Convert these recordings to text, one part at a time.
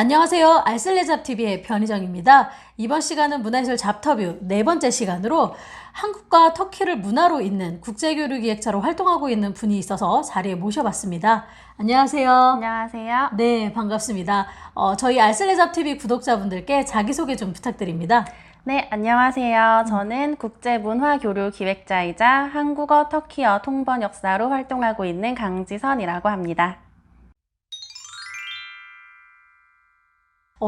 안녕하세요. 알쓸레잡TV의 변희정입니다. 이번 시간은 문화예술 잡터뷰 네 번째 시간으로 한국과 터키를 문화로 잇는 국제교류기획자로 활동하고 있는 분이 있어서 자리에 모셔봤습니다. 안녕하세요. 안녕하세요. 네, 반갑습니다. 저희 알쓸레잡TV 구독자분들께 자기소개 좀 부탁드립니다. 네, 안녕하세요. 저는 국제문화교류기획자이자 한국어, 터키어 통번역사로 활동하고 있는 강지선이라고 합니다.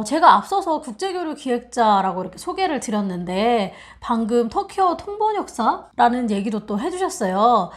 제가 앞서서 국제교류 기획자라고 이렇게 소개를 드렸는데 방금 터키어 통번역사라는 얘기도 또 해주셨어요.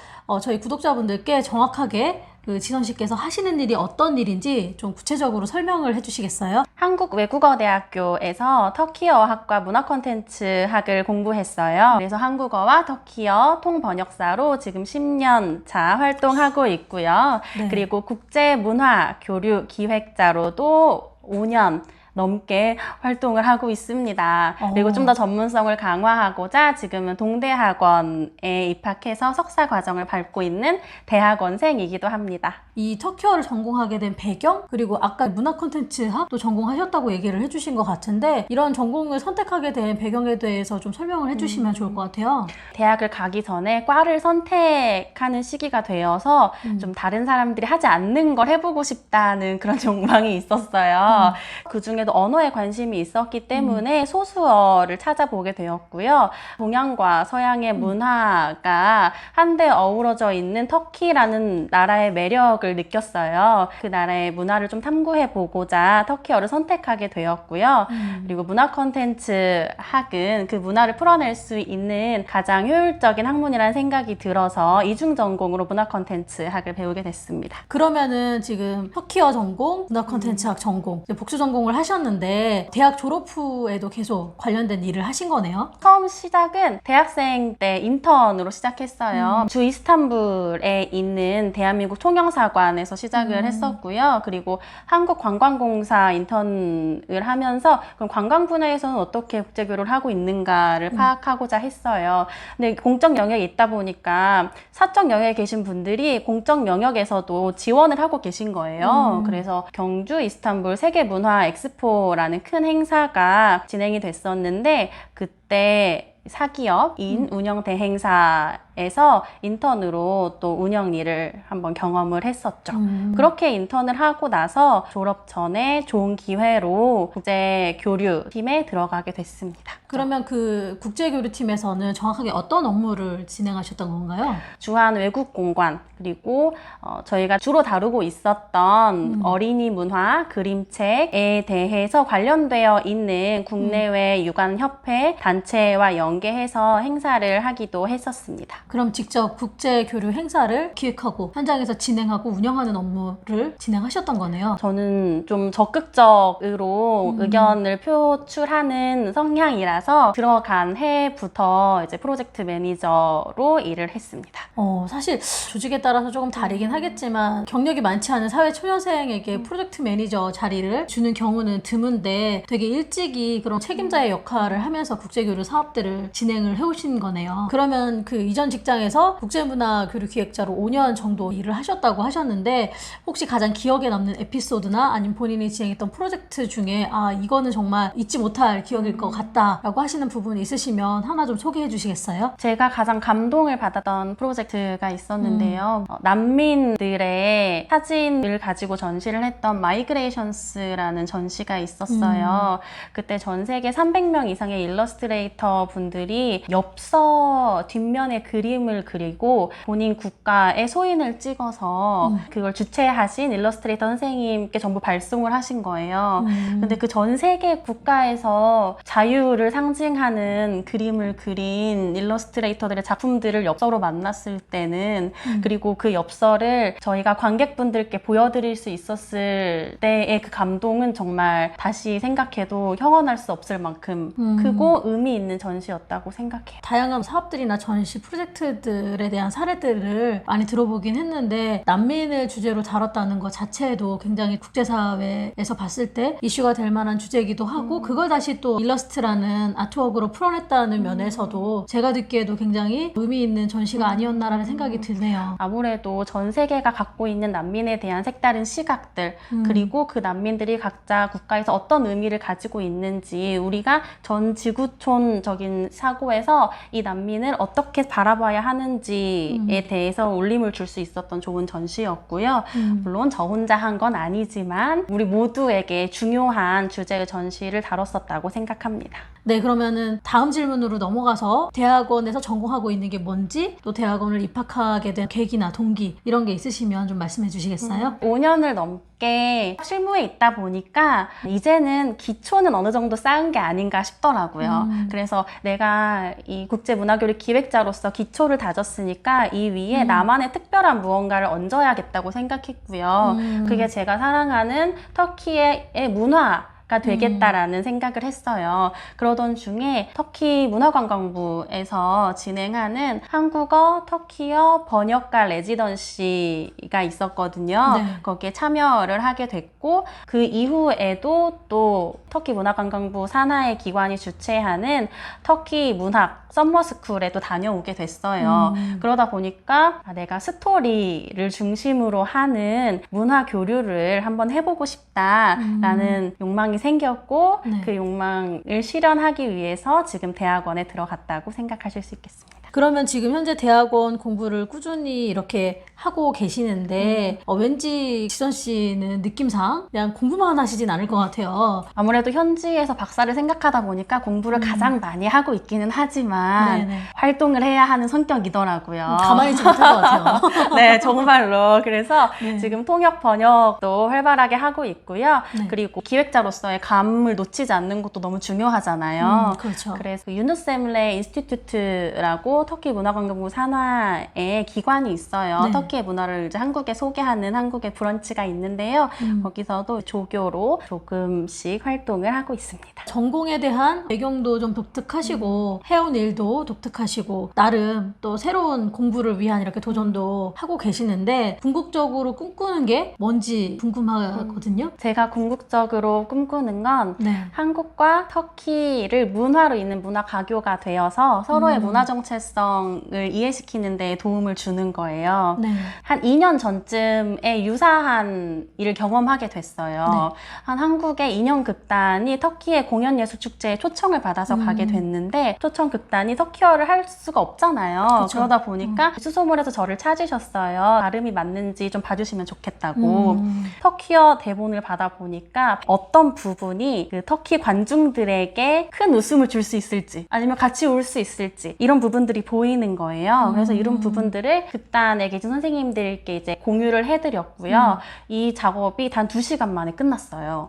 저희 구독자분들께 정확하게 지선 씨께서 하시는 일이 어떤 일인지 좀 구체적으로 설명을 해주시겠어요? 한국외국어대학교에서 터키어학과 문화콘텐츠학을 공부했어요. 그래서 한국어와 터키어 통번역사로 지금 10년 차 활동하고 있고요. 네. 그리고 국제문화교류기획자로도 5년 넘게 활동을 하고 있습니다. 그리고 좀 더 전문성을 강화하고자 지금은 동대학원에 입학해서 석사 과정을 밟고 있는 대학원생이기도 합니다. 이 터키어를 전공하게 된 배경, 그리고 아까 문화 콘텐츠학도 전공하셨다고 얘기를 해주신 것 같은데 이런 전공을 선택하게 된 배경에 대해서 좀 설명을 해주시면 좋을 것 같아요. 대학을 가기 전에 과를 선택하는 시기가 되어서 좀 다른 사람들이 하지 않는 걸 해보고 싶다는 그런 욕망이 있었어요. 그 중에도 언어에 관심이 있었기 때문에 소수어를 찾아보게 되었고요. 동양과 서양의 문화가 한데 어우러져 있는 터키라는 나라의 매력을 느꼈어요. 그 나라의 문화를 좀 탐구해 보고자 터키어를 선택하게 되었고요. 그리고 문화 콘텐츠 학은 그 문화를 풀어낼 수 있는 가장 효율적인 학문이라는 생각이 들어서 이중 전공으로 문화 콘텐츠 학을 배우게 됐습니다. 그러면은 지금 터키어 전공, 문화 콘텐츠학 전공, 이제 복수 전공을 하셨는데 대학 졸업 후에도 계속 관련된 일을 하신 거네요? 처음 시작은 대학생 때 인턴으로 시작했어요. 주 이스탄불에 있는 대한민국 통영사관에서 시작을 했었고요. 그리고 한국관광공사 인턴을 하면서 그럼 관광 분야에서는 어떻게 국제교류를 하고 있는가를 파악하고자 했어요. 근데 공적 영역에 있다 보니까 사적 영역에 계신 분들이 공적 영역에서도 지원을 하고 계신 거예요. 그래서 경주 이스탄불 세계문화 엑스포라는 큰 행사가 진행이 됐었는데 그때 사기업인 운영 대행사에서 인턴으로 또 운영 일을 한번 경험을 했었죠. 그렇게 인턴을 하고 나서 졸업 전에 좋은 기회로 국제교류팀에 들어가게 됐습니다. 그러면 그 국제교류팀에서는 정확하게 어떤 업무를 진행하셨던 건가요? 주한 외국 공관, 그리고 저희가 주로 다루고 있었던 어린이 문화, 그림책에 대해서 관련되어 있는 국내외 유관협회, 단체와 연계해서 행사를 하기도 했었습니다. 그럼 직접 국제교류 행사를 기획하고 현장에서 진행하고 운영하는 업무를 진행하셨던 거네요. 저는 좀 적극적으로 의견을 표출하는 성향이라서 들어간 해부터 이제 프로젝트 매니저로 일을 했습니다. 사실 조직에 따라서 조금 다르긴 하겠지만 경력이 많지 않은 사회 초년생에게 프로젝트 매니저 자리를 주는 경우는 드문데 되게 일찍이 그런 책임자의 역할을 하면서 국제교류 사업들을 진행을 해오신 거네요. 그러면 그 이전 직장에서 국제문화교류 기획자로 5년 정도 일을 하셨다고 하셨는데 혹시 가장 기억에 남는 에피소드나 아니면 본인이 진행했던 프로젝트 중에 이거는 정말 잊지 못할 기억일 것 같다 라고 하시는 부분이 있으시면 하나 좀 소개해 주시겠어요? 제가 가장 감동을 받았던 프로젝트가 있었는데요. 난민들의 사진을 가지고 전시를 했던 마이그레이션스라는 전시가 있었어요. 그때 전 세계 300명 이상의 일러스트레이터 분들이 엽서 뒷면에 그림을 그리고 본인 국가의 소인을 찍어서 그걸 주최하신 일러스트레이터 선생님께 전부 발송을 하신 거예요. 근데 그 전 세계 국가에서 자유를 상징하는 그림을 그린 일러스트레이터들의 작품들을 엽서로 만났을 때는 그리고 그 엽서를 저희가 관객분들께 보여드릴 수 있었을 때의 그 감동은 정말 다시 생각해도 형언할 수 없을 만큼 크고 의미 있는 전시였다고 생각해요. 다양한 사업들이나 전시 프로젝트 프로젝트들에 대한 사례들을 많이 들어보긴 했는데 난민을 주제로 다뤘다는 것 자체도 굉장히 국제사회에서 봤을 때 이슈가 될 만한 주제이기도 하고 그걸 다시 또 일러스트라는 아트웍으로 풀어냈다는 면에서도 제가 듣기에도 굉장히 의미 있는 전시가 아니었나라는 생각이 드네요. 아무래도 전 세계가 갖고 있는 난민에 대한 색다른 시각들 그리고 그 난민들이 각자 국가에서 어떤 의미를 가지고 있는지 우리가 전 지구촌적인 사고에서 이 난민을 어떻게 바라봐야 하는지에 대해서 울림을 줄 수 있었던 좋은 전시였고요. 물론 저 혼자 한 건 아니지만 우리 모두에게 중요한 주제의 전시를 다뤘었다고 생각합니다. 네, 그러면은 다음 질문으로 넘어가서 대학원에서 전공하고 있는 게 뭔지 또 대학원을 입학하게 된 계기나 동기 이런 게 있으시면 좀 말씀해 주시겠어요? 5년을 넘게 실무에 있다 보니까 이제는 기초는 어느 정도 쌓은 게 아닌가 싶더라고요. 그래서 내가 이 국제문화교류 기획자로서 기초를 다졌으니까 이 위에 나만의 특별한 무언가를 얹어야겠다고 생각했고요. 그게 제가 사랑하는 터키의 문화 가 되겠다라는 생각을 했어요. 그러던 중에 터키 문화관광부에서 진행하는 한국어, 터키어 번역가 레지던시가 있었거든요. 네. 거기에 참여를 하게 됐고 그 이후에도 또 터키 문화관광부 산하의 기관이 주최하는 터키 문학 썸머스쿨에도 다녀오게 됐어요. 그러다 보니까 내가 스토리를 중심으로 하는 문화 교류를 한번 해보고 싶다라는 욕망이 생겼고 네. 그 욕망을 실현하기 위해서 지금 대학원에 들어갔다고 생각하실 수 있겠습니다. 그러면 지금 현재 대학원 공부를 꾸준히 이렇게 하고 계시는데 왠지 지선 씨는 느낌상 그냥 공부만 하시진 않을 것 같아요. 아무래도 현지에서 박사를 생각하다 보니까 공부를 가장 많이 하고 있기는 하지만 네네. 활동을 해야 하는 성격이더라고요. 가만히 있지 못할 것 같아요. 네, 정말로. 그래서 네. 지금 통역 번역도 활발하게 하고 있고요. 네. 그리고 기획자로서의 감을 놓치지 않는 것도 너무 중요하잖아요. 그렇죠. 그래서 유누셈레 인스티튜트라고 터키 문화관광부 산하에 기관이 있어요. 네. 터키의 문화를 이제 한국에 소개하는 한국의 브런치가 있는데요. 거기서도 조교로 조금씩 활동을 하고 있습니다. 전공에 대한 배경도 좀 독특하시고 해온 일도 독특하시고 나름 또 새로운 공부를 위한 이렇게 도전도 하고 계시는데 궁극적으로 꿈꾸는 게 뭔지 궁금하거든요. 제가 궁극적으로 꿈꾸는 건 네. 한국과 터키를 문화로 잇는 문화 가교가 되어서 서로의 문화 정체성을 이해시키는 데 도움을 주는 거예요. 네. 한 2년 전쯤에 유사한 일을 경험하게 됐어요. 네. 한 한국의 인형극단이 터키의 공연예술축제에 초청을 받아서 가게 됐는데 초청 극단이 터키어를 할 수가 없잖아요. 그쵸. 그러다 보니까 수소문에서 저를 찾으셨어요. 발음이 맞는지 좀 봐주시면 좋겠다고. 터키어 대본을 받아보니까 어떤 부분이 그 터키 관중들에게 큰 웃음을 줄 수 있을지 아니면 같이 울 수 있을지 이런 부분들이 보이는 거예요. 그래서 이런 부분들을 극단에 계신 선생님들께 이제 공유를 해드렸고요. 이 작업이 단 2시간 만에 끝났어요.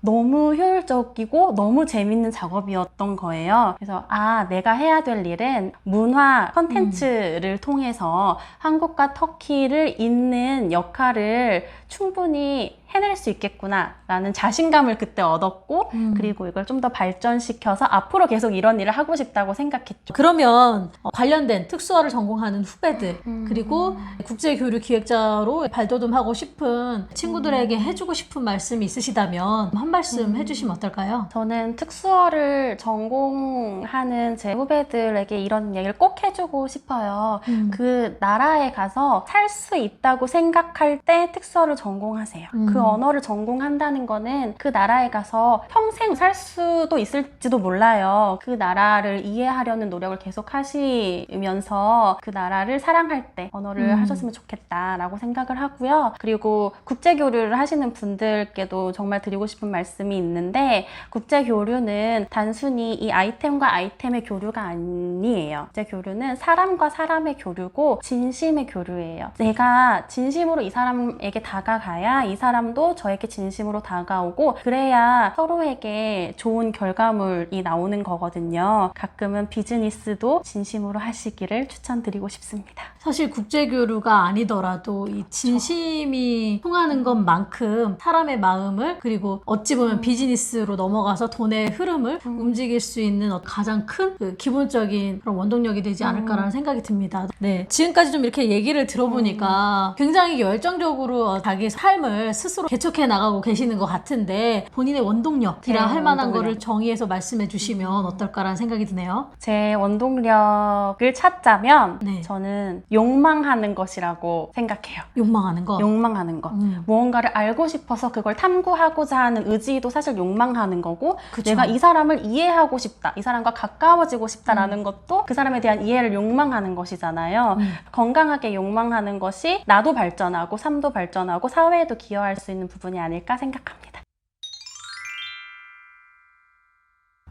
너무 효율적이고 너무 재밌는 작업이었던 거예요. 그래서 내가 해야 될 일은 문화 컨텐츠를 통해서 한국과 터키를 잇는 역할을 충분히 해낼 수 있겠구나 라는 자신감을 그때 얻었고 그리고 이걸 좀 더 발전시켜서 앞으로 계속 이런 일을 하고 싶다고 생각했죠. 그러면 관련된 특수화를 전공하는 후배들 그리고 국제교류 기획자로 발돋움하고 싶은 친구들에게 해주고 싶은 말씀이 있으시다면 한 말씀 해주시면 어떨까요? 저는 특수어를 전공하는 제 후배들에게 이런 얘기를 꼭 해주고 싶어요. 그 나라에 가서 살 수 있다고 생각할 때 특수어를 전공하세요. 그 언어를 전공한다는 거는 그 나라에 가서 평생 살 수도 있을지도 몰라요. 그 나라를 이해하려는 노력을 계속 하시면서 그 나라를 사랑할 때 언어를 하셨으면 좋겠다라고 생각을 하고요. 그리고 국제교류를 하시는 분들께도 정말 드리고 싶은 말씀이 있는데 국제교류는 단순히 이 아이템과 아이템의 교류가 아니에요. 국제교류는 사람과 사람의 교류고 진심의 교류예요. 내가 진심으로 이 사람에게 다가가야 이 사람도 사람도 저에게 진심으로 다가오고 그래야 서로에게 좋은 결과물이 나오는 거거든요. 가끔은 비즈니스도 진심으로 하시기를 추천드리고 싶습니다. 사실 국제교류가 아니더라도 이 진심이 통하는 것만큼 사람의 마음을 그리고 어찌 보면 비즈니스로 넘어가서 돈의 흐름을 움직일 수 있는 가장 큰 그 기본적인 그런 원동력이 되지 않을까라는 생각이 듭니다. 네, 지금까지 좀 이렇게 얘기를 들어보니까 굉장히 열정적으로 자기 삶을 스스로 개척해 나가고 계시는 것 같은데 본인의 원동력이라 할 만한 원동력. 거를 정의해서 말씀해 주시면 어떨까라는 생각이 드네요. 제 원동력을 찾자면 네. 저는 욕망하는 것이라고 생각해요. 욕망하는 거. 욕망하는 것. 무언가를 알고 싶어서 그걸 탐구하고자 하는 의지도 사실 욕망하는 거고 그쵸. 내가 이 사람을 이해하고 싶다. 이 사람과 가까워지고 싶다라는 것도 그 사람에 대한 이해를 욕망하는 것이잖아요. 건강하게 욕망하는 것이 나도 발전하고 삶도 발전하고 사회에도 기여할 수 있는 부분이 아닐까 생각합니다.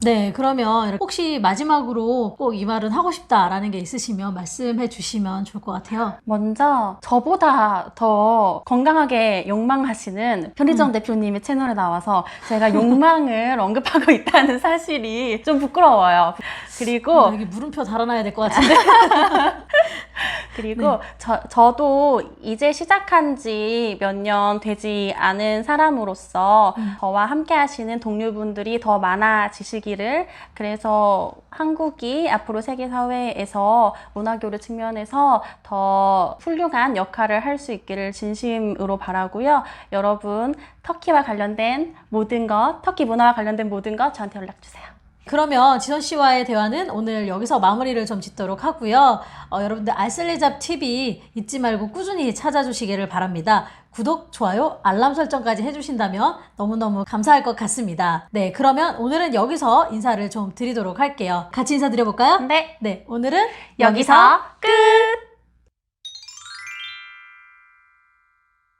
네, 그러면 혹시 마지막으로 꼭 이 말은 하고 싶다라는 게 있으시면 말씀해 주시면 좋을 것 같아요. 먼저 저보다 더 건강하게 욕망하시는 편의점 대표님의 채널에 나와서 제가 욕망을 언급하고 있다는 사실이 좀 부끄러워요. 그리고 여기 물음표 달아놔야 될 것 같은데. 그리고 저도 이제 시작한 지 몇 년 되지 않은 사람으로서 저와 함께 하시는 동료분들이 더 많아지시기를, 그래서 한국이 앞으로 세계사회에서 문화교류 측면에서 더 훌륭한 역할을 할 수 있기를 진심으로 바라고요. 여러분, 터키와 관련된 모든 것, 터키 문화와 관련된 모든 것 저한테 연락주세요. 그러면 지선 씨와의 대화는 오늘 여기서 마무리를 좀 짓도록 하고요. 여러분들 알쓸리잡 TV 잊지 말고 꾸준히 찾아주시기를 바랍니다. 구독, 좋아요, 알람 설정까지 해주신다면 너무너무 감사할 것 같습니다. 네, 그러면 오늘은 여기서 인사를 좀 드리도록 할게요. 같이 인사드려볼까요? 네, 네, 오늘은 여기서 끝!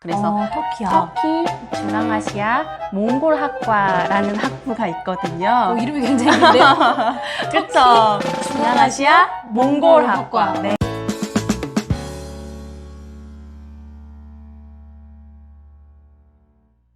그래서 터키야. 터키 중앙아시아 몽골학과라는 학부가 있거든요. 이름이 굉장히 긴데요. 그쵸? 중앙아시아 몽골학과. 네.